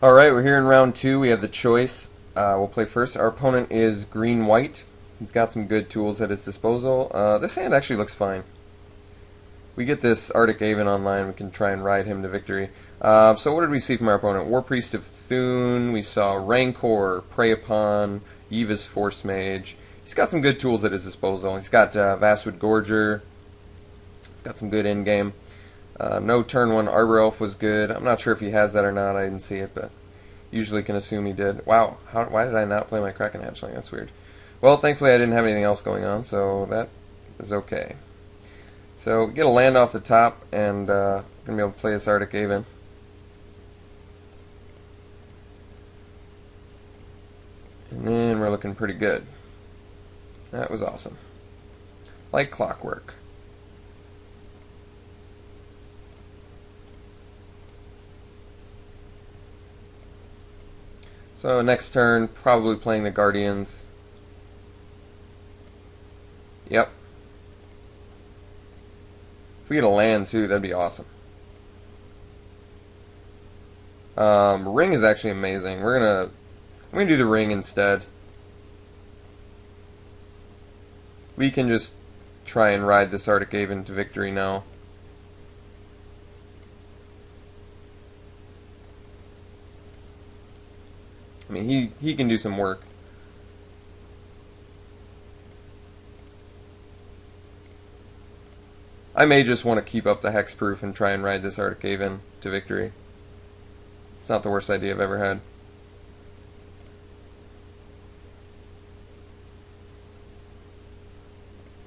Alright, we're here in round two. We have the choice. We'll play first. Our opponent is green-white. He's got some good tools at his disposal. This hand actually looks fine. We get this Arctic Aven online. We can try and ride him to victory. So what did we see from our opponent? War Priest of Thune. We saw Rancor, Prey Upon, Eva's Force Mage. He's got some good tools at his disposal. He's got Vastwood Gorger. He's got some good in-game. No turn one Arbor Elf was good. I'm not sure if he has that or not. I didn't see it, but usually can assume he did. Wow, why did I not play my Kraken Hatchling? That's weird. Well, thankfully I didn't have anything else going on, so that is okay. So we get a land off the top, and going to be able to play this Arctic Aven. And then we're looking pretty good. That was awesome. Like clockwork. So next turn, probably playing the Guardians. Yep. If we get a land too, that'd be awesome. Ring is actually amazing. I'm gonna do the ring instead. We can just try and ride this Arctic Aven to victory now. I mean, he can do some work. I may just want to keep up the hexproof and try and ride this Arctic Aven to victory. It's not the worst idea I've ever had.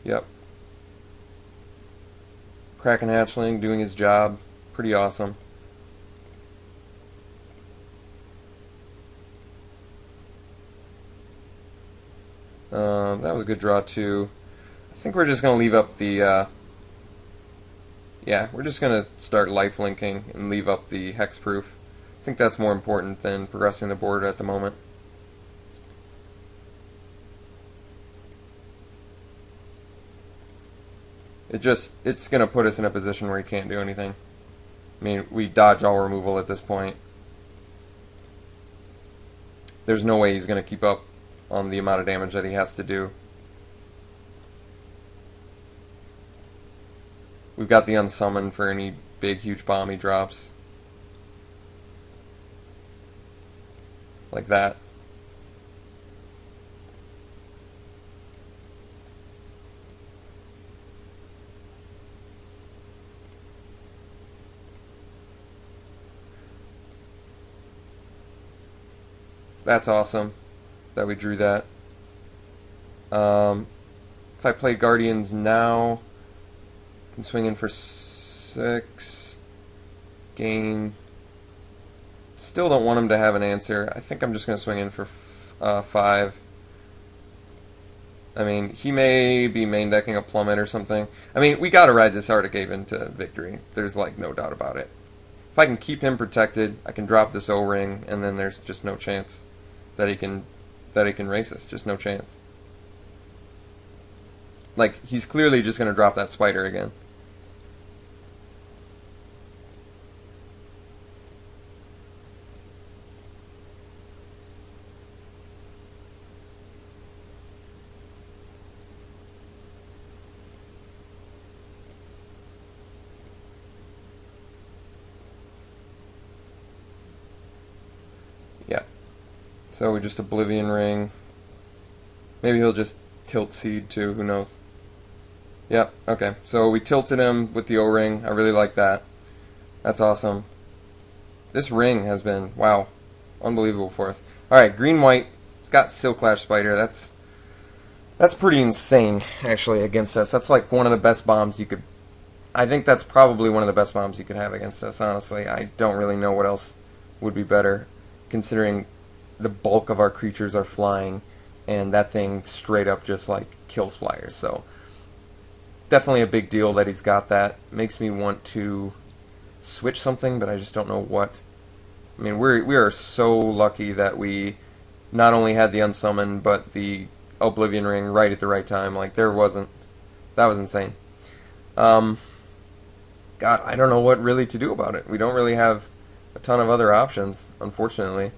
Yep. Kraken Hatchling doing his job. Pretty awesome. That was a good draw too. I think we're just going to leave up the... yeah, we're just going to start lifelinking and leave up the hexproof. I think that's more important than progressing the board at the moment. It's going to put us in a position where he can't do anything. I mean, we dodge all removal at this point. There's no way he's going to keep up on the amount of damage that he has to do. We've got the unsummon for any big, huge bomb he drops. Like that. That's awesome that we drew that. If I play Guardians now, I can swing in for 6, gain. Still don't want him to have an answer. I think I'm just going to swing in for 5. I mean, he may be main decking a Plummet or something. I mean, we got to ride this Arctic Aven to victory. There's like no doubt about it. If I can keep him protected, I can drop this O-ring, and then there's just no chance that he can race us. Just no chance. Like, he's clearly just going to drop that spider again. Yeah. So we just Oblivion Ring. Maybe he'll just tilt Seed too, who knows. Yep, okay. So we tilted him with the O-ring. I really like that. That's awesome. This ring has been, wow, unbelievable for us. Alright, green-white. It's got Silklash Spider. That's pretty insane, actually, against us. That's like one of the best bombs you could... I think that's probably one of the best bombs you could have against us, honestly. I don't really know what else would be better, considering the bulk of our creatures are flying, and that thing straight up just like kills flyers. So definitely a big deal that he's got that. Makes me want to switch something, but I just don't know what. I mean, we are so lucky that we not only had the unsummon, but the Oblivion Ring right at the right time. Like, that was insane. God, I don't know what really to do about it. We don't really have a ton of other options, unfortunately.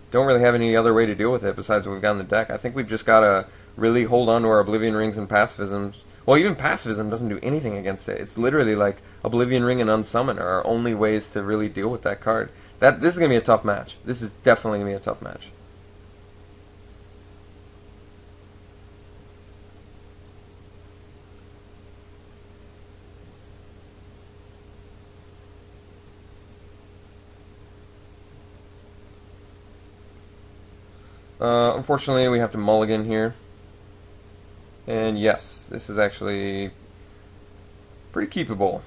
Don't really have any other way to deal with it besides what we've got in the deck. I think we've just got to really hold on to our Oblivion Rings and Pacifisms. Well, even Pacifism doesn't do anything against it. It's literally like Oblivion Ring and Unsummon are our only ways to really deal with that card. This is going to be a tough match. This is definitely going to be a tough match. Unfortunately, we have to mulligan here. And yes, this is actually pretty keepable.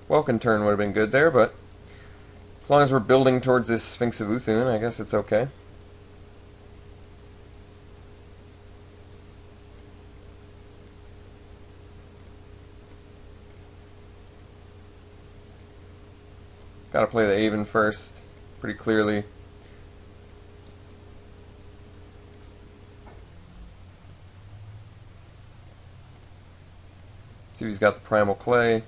Welcome turn would have been good there, but as long as we're building towards this Sphinx of Uthun, I guess it's okay. Gotta play the Aven first, pretty clearly. See if he's got the Primal Clay.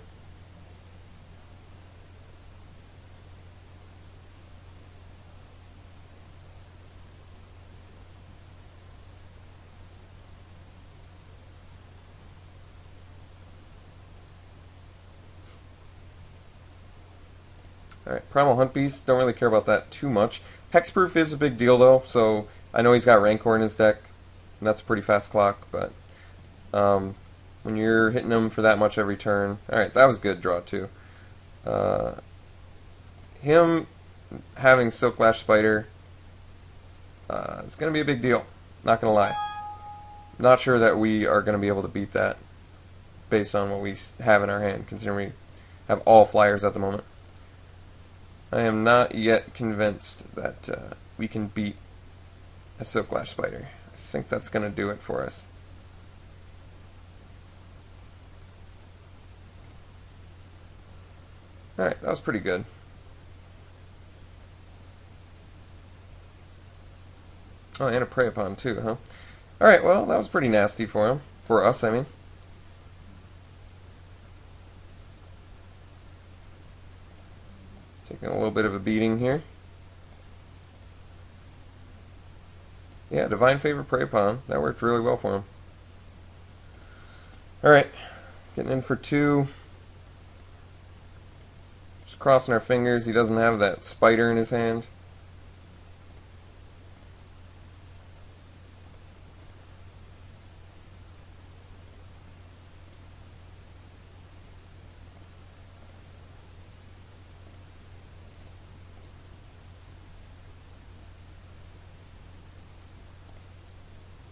Alright, Primal Hunt Beast, don't really care about that too much. Hexproof is a big deal though, so I know he's got Rancor in his deck, and that's a pretty fast clock, but when you're hitting him for that much every turn... Alright, that was good draw too. Him having Silk Lash Spider is going to be a big deal, not going to lie. Not sure that we are going to be able to beat that based on what we have in our hand, considering we have all flyers at the moment. I am not yet convinced that we can beat a Silk Lash Spider. I think that's going to do it for us. Alright, that was pretty good. Oh, and a Prey Upon too, huh? Alright, well, that was pretty nasty for him. For us, I mean. Taking a little bit of a beating here. Yeah, Divine Favor, Prey Upon. That worked really well for him. Alright, getting in for 2. Just crossing our fingers he doesn't have that spider in his hand.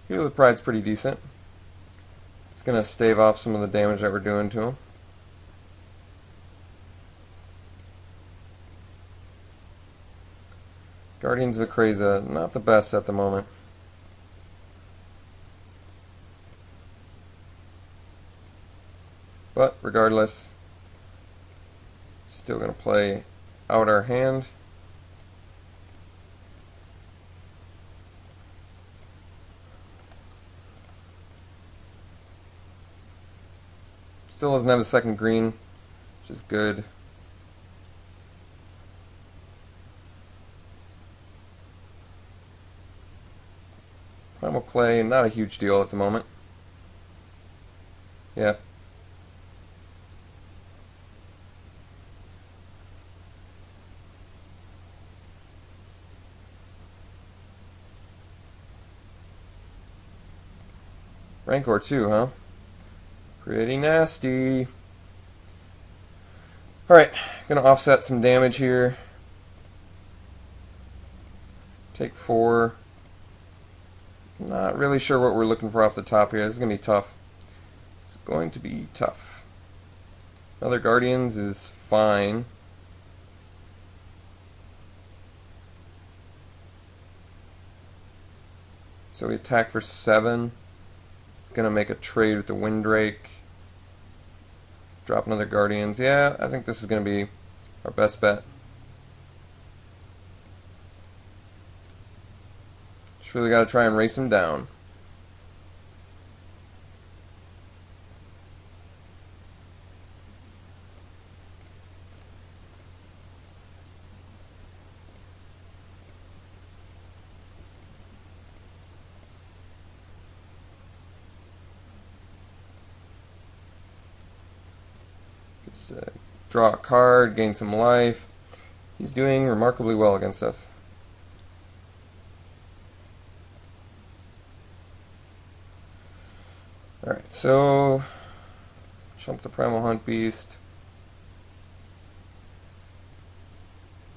Hero of the Pride's pretty decent. It's going to stave off some of the damage that we're doing to him. Guardians of Akreza, not the best at the moment. But regardless, still going to play out our hand. Still doesn't have a second green, which is good. Primal Clay, not a huge deal at the moment. Yeah. Rancor 2, huh? Pretty nasty. Alright, gonna offset some damage here. Take 4. Not really sure what we're looking for off the top here. This is gonna be tough. It's going to be tough. Another Guardians is fine. So we attack for 7. It's going to make a trade with the Windrake. Drop another Guardians. Yeah, I think this is going to be our best bet. Just really got to try and race him down. Draw a card, gain some life. He's doing remarkably well against us. Alright, so jump the Primal Hunt Beast.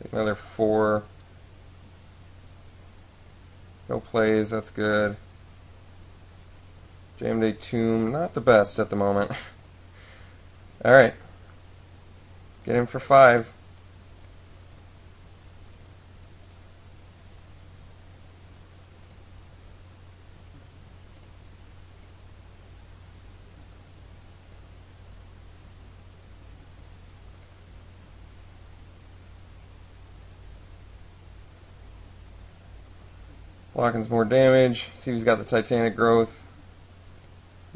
Take another 4. No plays, that's good. Jammed a Tomb, not the best at the moment. Alright. Get him for 5. Blocking some more damage. See if he's got the Titanic Growth.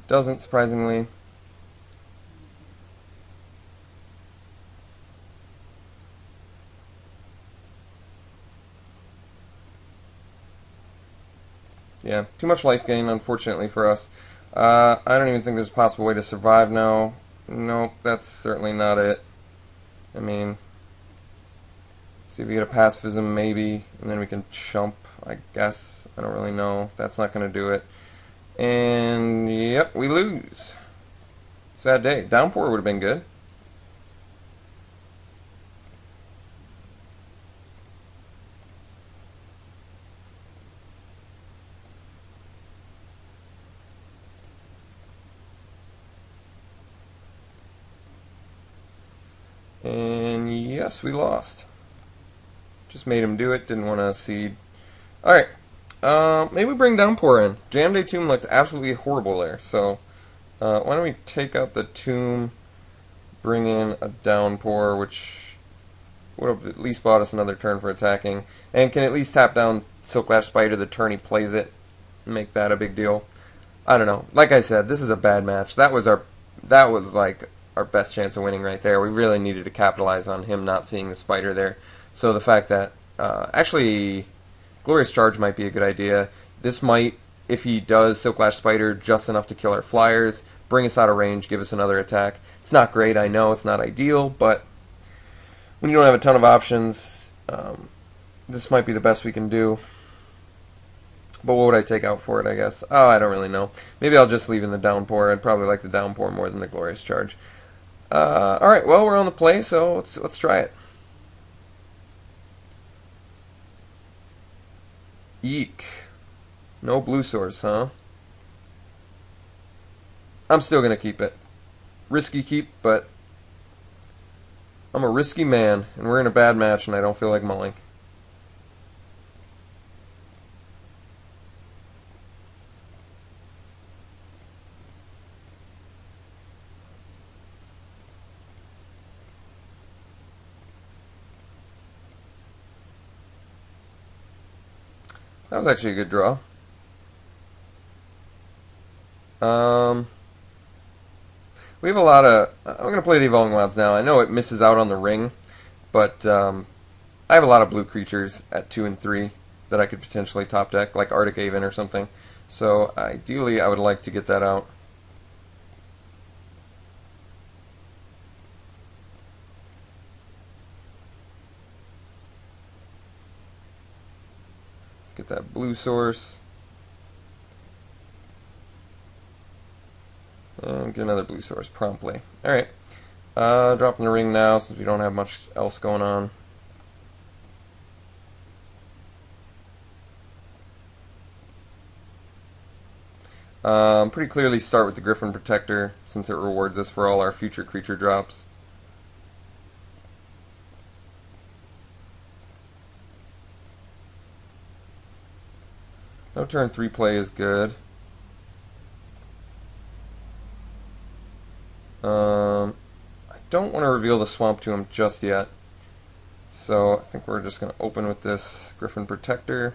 Doesn't, surprisingly. Yeah, too much life gain, unfortunately for us. I don't even think there's a possible way to survive now. Nope, that's certainly not it. I mean, see if we get a pacifism, maybe, and then we can chump, I guess. I don't really know. That's not going to do it. And, yep, we lose. Sad day. Downpour would have been good. And yes, we lost. Just made him do it. Didn't want to seed. Alright. Maybe we bring Downpour in. Jammed a Tomb looked absolutely horrible there. So, why don't we take out the Tomb, bring in a Downpour, which would have at least bought us another turn for attacking, and can at least tap down Silklash Spider the turn he plays it, and make that a big deal. I don't know. Like I said, this is a bad match. That was like our best chance of winning right there. We really needed to capitalize on him not seeing the spider there. So the fact that actually Glorious Charge might be a good idea. This might, if he does Silklash Spider just enough to kill our flyers, bring us out of range, give us another attack. It's not great, I know, it's not ideal, but when you don't have a ton of options, this might be the best we can do. But what would I take out for it, I guess? Oh, I don't really know. Maybe I'll just leave in the Downpour. I'd probably like the Downpour more than the Glorious Charge. Alright, well, we're on the play, so let's try it. Eek. No blue source, huh? I'm still going to keep it. Risky keep, but I'm a risky man, and we're in a bad match, and I don't feel like mulling. That was actually a good draw. We have a lot of... I'm going to play the Evolving Wilds now. I know it misses out on the ring, but I have a lot of blue creatures at 2 and 3 that I could potentially top deck, like Arctic Aven or something. So ideally, I would like to get that out. Let's get that blue source. And get another blue source promptly. Alright. Dropping the ring now since we don't have much else going on. Pretty clearly start with the Griffin Protector since it rewards us for all our future creature drops. No turn 3 play is good. I don't want to reveal the swamp to him just yet. So I think we're just going to open with this Griffin Protector.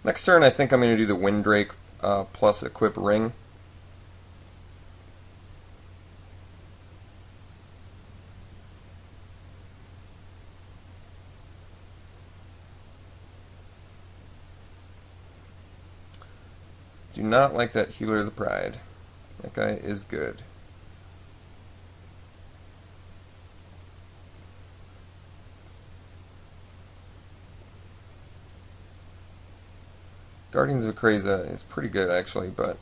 Next turn I think I'm going to do the Windrake plus equip Ring. Do not like that Healer of the Pride. That guy is good. Guardians of Kreza is pretty good actually, but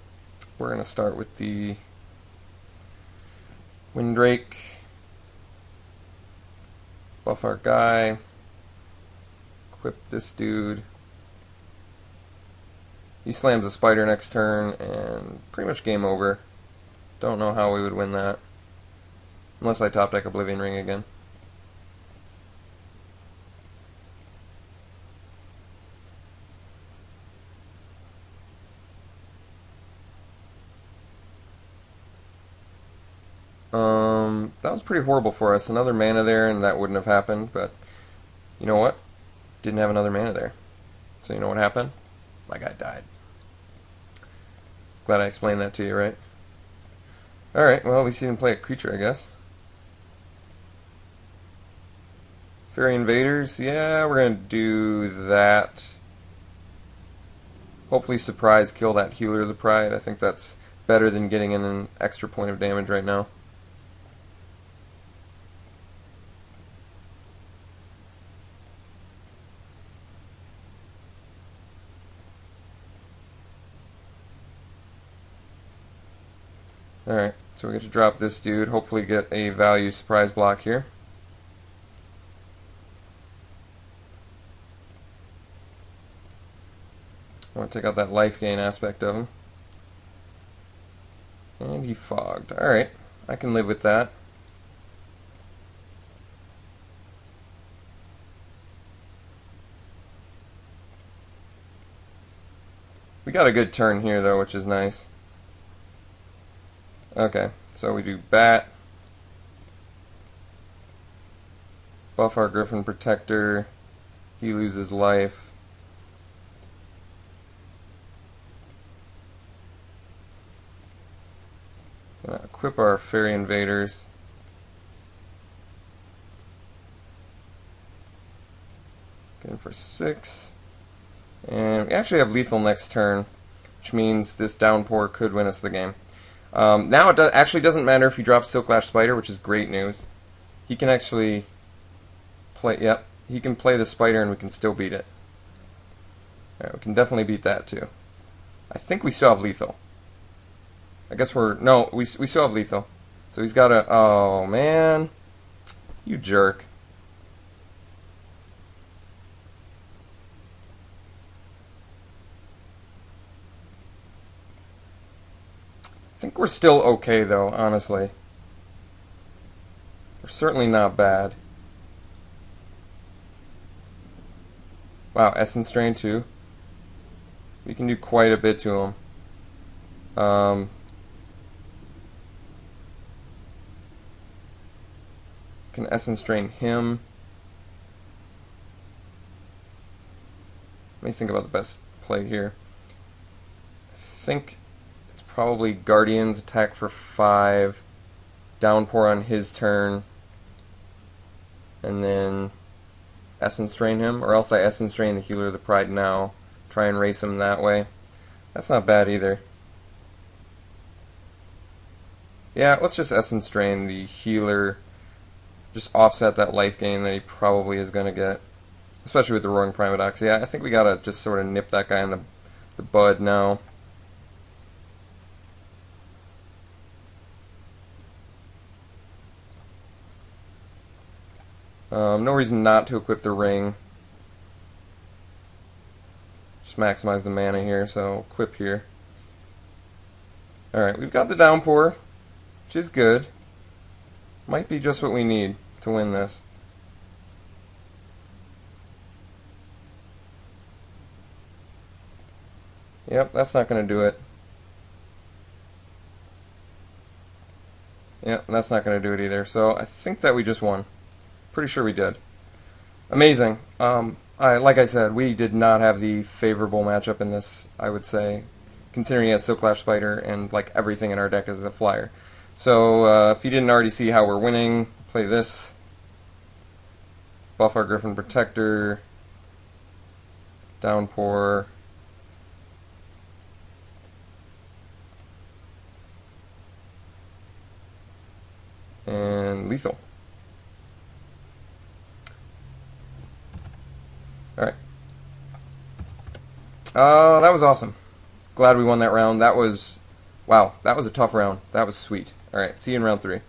we're going to start with the Windrake. Buff our guy. Equip this dude. He slams a spider next turn, and pretty much game over. Don't know how we would win that. Unless I top deck Oblivion Ring again. That was pretty horrible for us. Another mana there, and that wouldn't have happened, but you know what? Didn't have another mana there. So you know what happened? My guy died. Glad I explained that to you, right? Alright, well, at least he didn't play a creature, I guess. Fairy Invaders, yeah, we're going to do that. Hopefully surprise kill that Healer of the Pride. I think that's better than getting in an extra point of damage right now. Alright, so we get to drop this dude, hopefully get a value surprise block here. I want to take out that life gain aspect of him. And he fogged. Alright, I can live with that. We got a good turn here though, which is nice. Okay, so we do Bat. Buff our Griffin Protector. He loses life. Gonna equip our Fairy Invaders. Getting for 6. And we actually have lethal next turn, which means this Downpour could win us the game. Now it actually doesn't matter if he drops Silklash Spider, which is great news. He can actually play, yep, he can play the Spider and we can still beat it. Alright, we can definitely beat that too. I think we still have lethal. I guess no, we still have lethal. So he's got a, oh man, you jerk. I think we're still okay though, honestly. We're certainly not bad. Wow, Essence Drain too. We can do quite a bit to him. Can Essence Drain him. Let me think about the best play here. I think probably Guardians attack for 5, Downpour on his turn, and then Essence Drain him, or else I Essence Drain the Healer of the Pride now, try and race him that way. That's not bad either. Yeah, let's just Essence Drain the Healer, just offset that life gain that he probably is going to get, especially with the Roaring Primodox. Yeah, I think we gotta just sort of nip that guy in the bud now. No reason not to equip the ring. Just maximize the mana here, so equip here. Alright, we've got the Downpour, which is good. Might be just what we need to win this. Yep, that's not going to do it. Yep, that's not going to do it either. So I think that we just won. Pretty sure we did. Amazing. Like I said, we did not have the favorable matchup in this, I would say, considering he has Silklash Spider and like everything in our deck is a flyer. So if you didn't already see how we're winning, play this. Buff our Griffin Protector. Downpour. And lethal. Alright. That was awesome. Glad we won that round. That was... Wow, that was a tough round. That was sweet. Alright, see you in round 3.